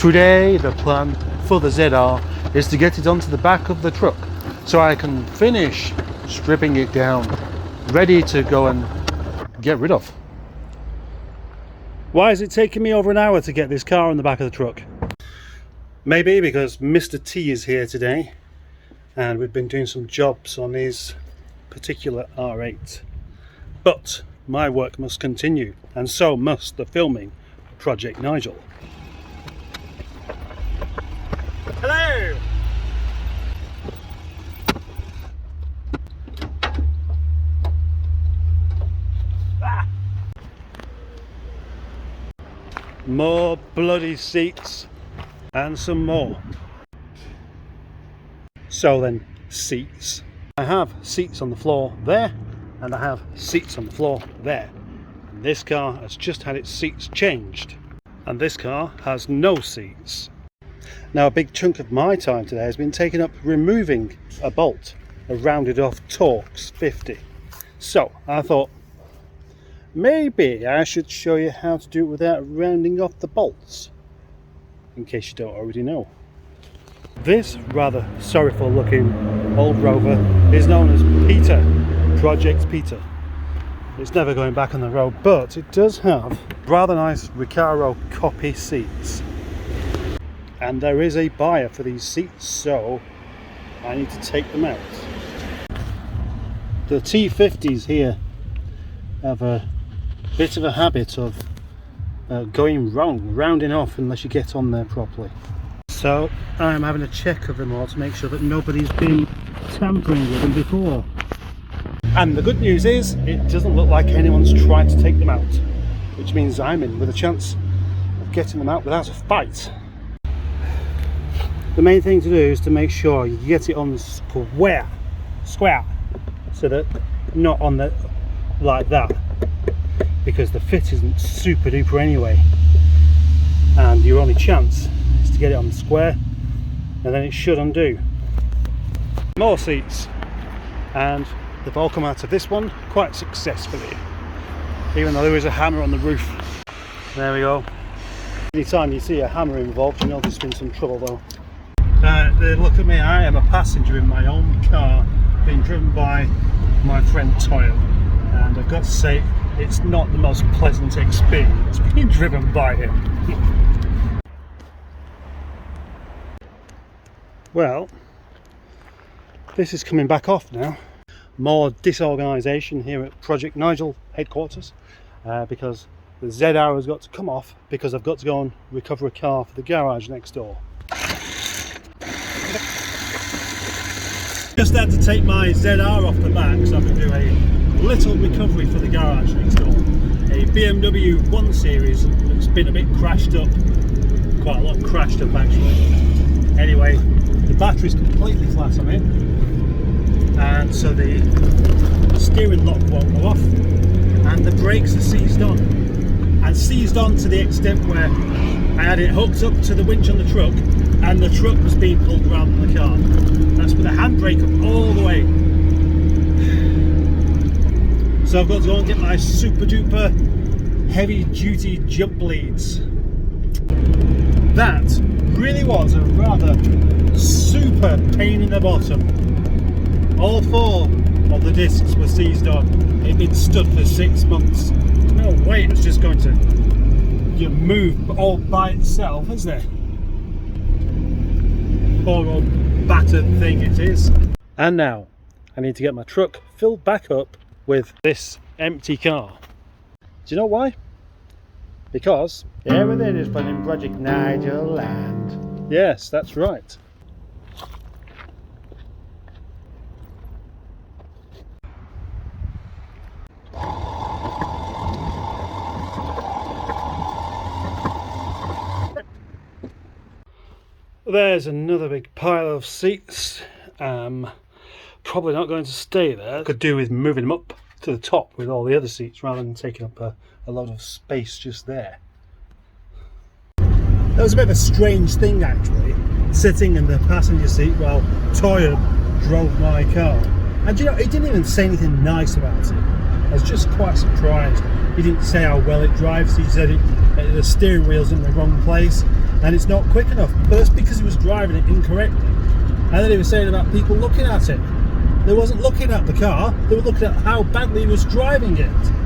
Today the plan for the ZR is to get it onto the back of the truck so I can finish stripping it down, ready to go and get rid of. Why is it taking me over an hour to get this car on the back of the truck? Maybe because Mr. T is here today and we've been doing some jobs on his particular R8. But my work must continue, and so must the filming of Project Nigel. Hello! Ah. More bloody seats and some more. So then, seats. I have seats on the floor there, and I have seats on the floor there. And this car has just had its seats changed, and this car has no seats. Now a big chunk of my time today has been taken up removing a bolt, a rounded off Torx 50. So I thought maybe I should show you how to do it without rounding off the bolts, in case you don't already know. This rather sorrowful looking old Rover is known as Peter, Project Peter. It's never going back on the road, but it does have rather nice Recaro copy seats. And there is a buyer for these seats, so I need to take them out. The T50s here have a bit of a habit of going wrong, rounding off unless you get on there properly. So I'm having a check of them all to make sure that nobody's been tampering with them before. And the good news is, it doesn't look like anyone's tried to take them out, which means I'm in with a chance of getting them out without a fight. The main thing to do is to make sure you get it on square, so that not on the like that, because the fit isn't super duper anyway, and your only chance is to get it on the square, and then it should undo. More seats, and they've all come out of this one quite successfully, even though there is a hammer on the roof. There we go. Anytime you see a hammer involved, you know there's been some trouble though. Look at me, I am a passenger in my own car being driven by my friend Toyo, and I've got to say it's not the most pleasant experience being driven by him. Well, this is coming back off now. More disorganisation here at Project Nigel headquarters, because the ZR has got to come off because I've got to go and recover a car for the garage next door. Just had to take my ZR off the back so I can do a little recovery for the garage next door. A BMW 1 Series that's been a bit crashed up, quite a lot crashed up actually. Anyway, the battery's completely flat on it, and so the steering lock won't go off, and the brakes are seized on. And seized on to the extent where I had it hooked up to the winch on the truck, and the truck was being pulled around the car. That's with the handbrake up all the way. So I've got to go and get my super duper heavy duty jump leads. That really was a rather super pain in the bottom. All 4 of the discs were seized on. It'd been stood for 6 months. No way it's just going to move all by itself, isn't it? Poor old battered thing it is. And now I need to get my truck filled back up with this empty car. Do you know why? Because everything is fun in Project Nigel land. Yes, that's right. There's another big pile of seats. Probably not going to stay there. Could do with moving them up to the top with all the other seats rather than taking up a lot of space just there. That was a bit of a strange thing actually, sitting in the passenger seat while Toyo drove my car. And you know, he didn't even say anything nice about it. I was just quite surprised. He didn't say how well it drives. He said the steering wheel's in the wrong place and it's not quick enough. But that's because he was driving it incorrectly. And then he was saying about people looking at it. They wasn't looking at the car, they were looking at how badly he was driving it.